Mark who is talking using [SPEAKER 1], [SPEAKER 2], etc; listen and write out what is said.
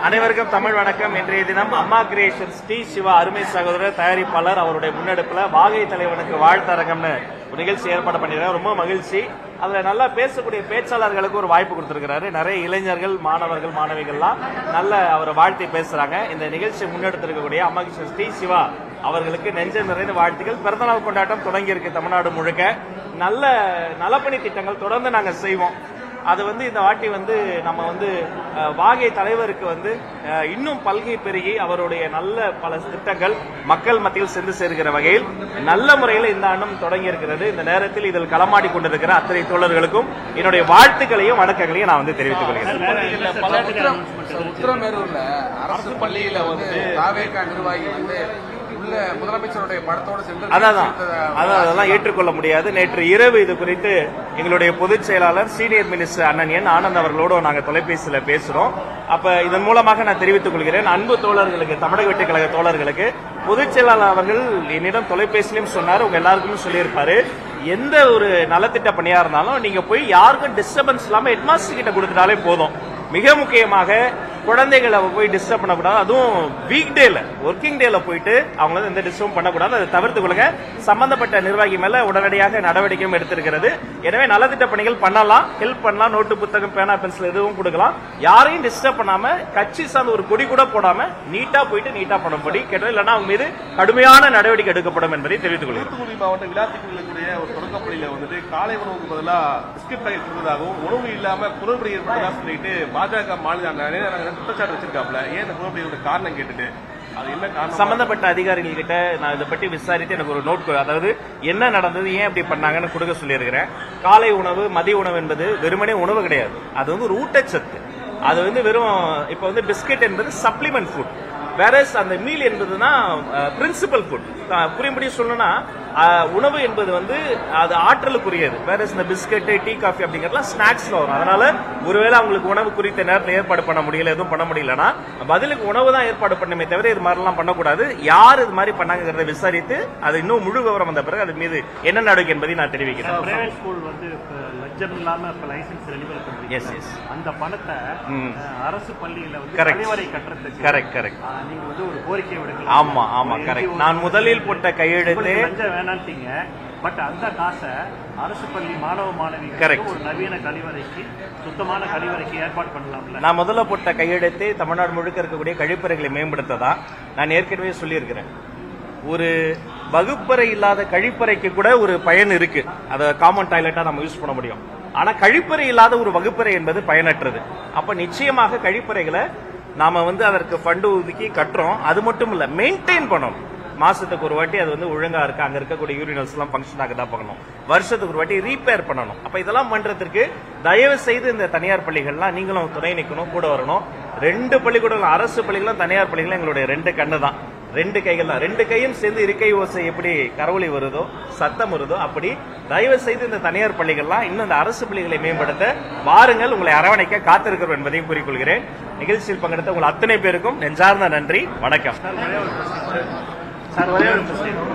[SPEAKER 1] அனைவருக்கும் தமிழ் வணக்கம். இன்றைய தினம் அம்மா கிரியேஷன்ஸ் டி சிவா அருமை சகோதரர் தயாரிப்பாளர் அவருடைய முன்னெடுப்புல வாகை தலைவனுக்கு வாழ்த்தரங்கம்னு ஒரு நிகழ்ச்சி ஏற்பாடு பண்ணிருக்காரு. ரொம்ப மகிழ்ச்சி. அதுல நல்லா பேசக்கூடிய பேச்சாளர்களுக்கு ஒரு வாய்ப்பு கொடுத்திருக்கிறாரு. நிறைய இளைஞர்கள், மாணவர்கள், மாணவிகள்லாம் நல்ல அவரை வாழ்த்தி பேசுறாங்க. இந்த நிகழ்ச்சியை முன்னெடுத்திருக்கக்கூடிய அம்மா கிரியேஷன்ஸ் டி சிவா அவர்களுக்கு நெஞ்ச நிறைந்த வாழ்த்துக்கள். பிறந்தநாள் கொண்டாட்டம் தொடங்கி இருக்கு தமிழ்நாடு முழுக்க. நல்ல நலப்பணி திட்டங்கள் தொடர்ந்து நாங்க செய்வோம். அது இந்த வாட்டி நம்ம வாகை தலைவருக்கு இன்னும் பல்கை பெருகி அவருடைய நல்ல பல திட்டங்கள் மக்கள் மத்தியில் சென்று சேர்கிற வகையில் நல்ல முறையில் இந்த ஆண்டும் தொடங்கி இருக்கிறது. இந்த நேரத்தில் இதில் களமாடி கொண்டிருக்கிற அத்தனை தோழர்களுக்கும் என்னுடைய வாழ்த்துக்களையும் வணக்கங்களையும் நான் தெரிவித்துக் கொள்கிறேன்.
[SPEAKER 2] உத்திரமேரூர்ல அரசு பள்ளியில நிர்வாகி முதலமைச்சருடைய படத்தோடு சென்று
[SPEAKER 1] அதெல்லாம் ஏற்றுக்கொள்ள முடியாது. நேற்று இரவு இது குறித்து எங்களுடைய பொதுச் செயலாளர் சீனியர் மினிஸ்டர் அண்ணன் என் ஆனந்த் அவர்களோடு நாங்கள் தொலைபேசியில் பேசுறோம். அப்ப இதன் மூலமாக நான் தெரிவித்துக் கொள்கிறேன், அன்பு தோழர்களுக்கு, தமிழக வெற்றி கழக தோழர்களுக்கு, பொதுச் செயலாளர் அவர்கள் என்னிடம் தொலைபேசியிலும் சொன்னார், உங்க எல்லாருக்குமே சொல்லியிருப்பாரு, எந்த ஒரு நலத்திட்ட பணியா இருந்தாலும் நீங்க போய் யாருக்கும் டிஸ்டர்பன்ஸ் இல்லாம ஹெட்மாஸ்டர் கிட்ட கொடுத்துட்டாலே போதும். மிக முக்கியமாக குழந்தைகளை போய் டிஸ்டர்ப் பண்ணக்கூடாது. அதுவும் வீக் டேல, ஒர்க்கிங் டேல போயிட்டு அவங்க எந்த டிஸ்டர்ப் பண்ணக்கூடாது. அதை தவிர்த்துக் கொள்ளுங்க. சம்பந்தப்பட்ட நிர்வாகி மேல உடனடியாக நடவடிக்கையும் எடுத்திருக்கிறது. எனவே நலத்திட்ட பணிகள் பண்ணலாம், ஹெல்ப் பண்ணலாம், நோட்டு புத்தகம், பேனா, பென்சில் எதுவும் கொடுக்கலாம். யாரையும் டிஸ்டர்ப் பண்ணாம, கட்சி சார்ந்த ஒரு கொடி கூட போடாம நீட்டா போயிட்டு நீட்டா பண்ணும்படி கேட்டது. இல்லைன்னா அவங்க மீது கடுமையான நடவடிக்கை எடுக்கப்படும் என்பதை தெரிவித்துக் கொள்கிறேன்.
[SPEAKER 3] தூத்துக்குடி மாவட்ட விழாத்திற்குரிய ஒரு தொடக்கப்பள்ளியில காலை உணவுக்கு பதிலாக பிஸ்கட் பாக்கெட் கொடுத்ததாகவும் உணவு இல்லாம குளறுபடி ஏற்பட்டதாக சொல்லிட்டு பாஜக மாநில குற்றச்சாட்டு வச்சிருக்காப்ல. ஏன் இந்த குளறுபடியோட காரணம் கேட்டுட்டு அது என்ன காரணம்?
[SPEAKER 1] சம்பந்தப்பட்ட அதிகாரிகள் கிட்ட நான் இதை பற்றி விசாரித்து எனக்கு ஒரு நோட், அதாவது என்ன நடந்தது, ஏன் அப்படி பண்ணாங்கன்னு கொடுக்க சொல்லியிருக்கிறேன். காலை உணவு, மதிய உணவு என்பது வெறுமனே உணவு கிடையாது. அது ஒரு ஊட்டச்சத்து. அது வெறும் இப்ப பிஸ்கட் என்பது சப்ளிமெண்ட் ஃபுட். வேற அந்த மீல் என்பதுனா பிரின்சிபல் ஃபுட். புரியும்படி சொல்லணும்னா உணவு என்பது அது ஆற்றலுக்குரியது. வேற இந்த பிஸ்கட், டீ, காஃபி அப்படிங்கறதுலாம் ஸ்நாக்ஸ்ல வரும். அதனால ஒருவேளை அவங்களுக்கு உணவு குறித்த நேரத்தில் ஏற்பாடு பண்ண முடியல, எதுவும் பண்ண முடியலன்னா பதிலுக்கு உணவு தான் ஏற்பாடு பண்ணமே தவிர இது மாதிரிலாம் பண்ணக்கூடாது. யார் இது மாதிரி பண்ணாங்கிறத விசாரித்து அது இன்னும் முழு விவரம் வந்த பிறகு அது மீது என்ன நடவடிக்கை என்பதை நான் தெரிவிக்கிறேன்.
[SPEAKER 4] அந்த பணத்தை அரசு பள்ளியில ஒரு கோரிக்கை விடுங்க.
[SPEAKER 1] ஆமா ஆமா கரெக்ட். நான் முதலில் போட்ட கையெழுத்து
[SPEAKER 4] வேணான்ட்டீங்க. பட் அந்த காசை அரசு பள்ளி மாணவ மாணவிகளுக்கு ஒரு நவீன கழிவறைக்கு, சுத்தமான கழிவறைக்கு ஏற்பாடு பண்ணலாம்ல.
[SPEAKER 1] நான் முதல்ல போட்ட கையெழுத்து தமிழ்நாடு முழுக்க இருக்கக்கூடிய கழிப்பறைகளை மேம்படுத்ததான். நான் ஏற்கனவே சொல்லியிருக்கிறேன், ஒரு வகுப்பறை இல்லாத கழிப்பறைக்கு கூட ஒரு பயன் இருக்கு. அதை காமன் டாய்லெட்டா நம்ம யூஸ் பண்ண முடியும். ஆனா கழிப்பறை இல்லாத ஒரு வகுப்பறை என்பது பயனற்றது. அப்ப நிச்சயமாக கழிப்பறைகளை நாம அதற்கு ஃபண்டு ஒதுக்கி கட்டுறோம். அது மட்டும் இல்ல, மெயின்டைன் பண்ணணும். மாசத்துக்கு ஒரு வாட்டி அது ஒழுங்கா இருக்கு, அங்க இருக்கக்கூடிய யூரினல்ஸ் எல்லாம் ஃபங்க்ஷன் ஆக தான் பண்ணணும். வருஷத்துக்கு ஒரு வாட்டி ரீபேர் பண்ணணும். அப்ப இதெல்லாம் பண்றதுக்கு தயவு செய்து இந்த தனியார் பள்ளிகள்லாம் நீங்களும் துணை நிற்கணும், கூட வரணும். 2 பள்ளிக்கூடம், அரசு பள்ளிகளும் தனியார் பள்ளிகளும் எங்களுடைய 2 கண்ணு தான், 2 கைகள் தான். 2 கையும் சேர்ந்து இருக்கை ஓசை எப்படி கரவொலி வருதோ, சத்தம் வருதோ, அப்படி தயவு செய்து இந்த தனியார் பள்ளிகள்லாம் இன்னும் இந்த அரசு பள்ளிகளை மேம்படுத்த வாருங்கள், உங்களை அரவணைக்க காத்திருக்கிறோம் என்பதையும் கூறிக்கொள்கிறேன். நிகழ்ச்சியில் பங்கெடுத்த உங்கள் அத்தனை பேருக்கும் நெஞ்சார்ந்த நன்றி, வணக்கம்.